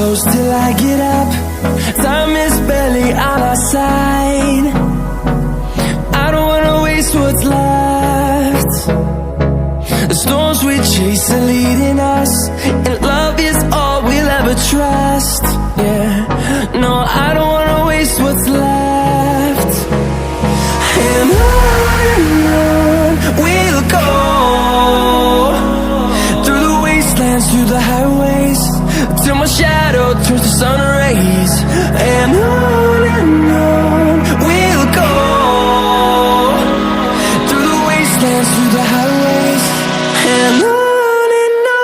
close till I get up. Time is barely on our side. I don't wanna waste what's left. The storms we chase are leading us, and love is all we'll ever trust. Yeah, no, I don't wanna waste what's left. And on we'll go, through the wastelands, through the highways, till my shadow turns to sun rays. And on we'll go, through the wastelands, through the highways, and on we'll go.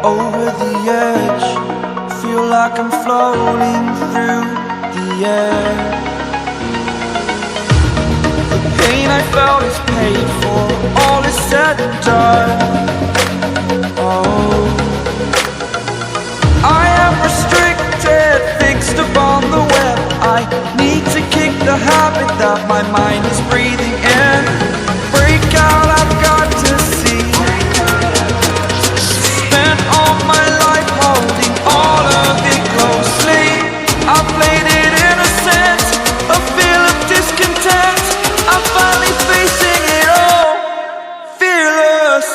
Over the edge, feel like I'm floating through the air. The pain I felt is paid for, all is said and done. Oh, I am restricted, fixed upon the web. I need to kick the habit that my mind is breathing in. Break out, I've got to see. All my life holding all of it closely. I played it innocent, a feel of discontent. I'm finally facing it all, fearless.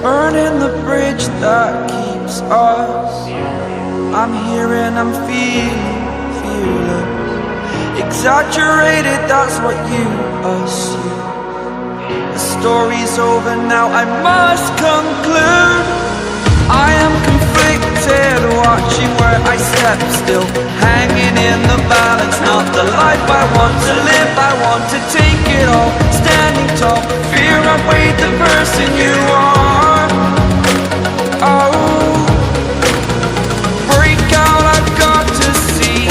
Burning the bridge that keeps us. I'm here and I'm feeling fearless. Exaggerated, that's what you assume. The story's over now, I must conclude. I am conflicted, scared, watching where I step, still hanging in the balance. Not the life I want to live, I want to take it all. Standing tall, fear I've weighed the person you are. Oh, break out, I've got to see.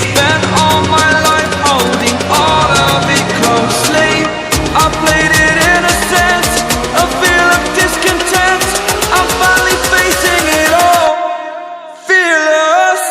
Spent all my life holding all of it closely. I played it innocent, a feel of discontent. I'm finally facing it all, fearless.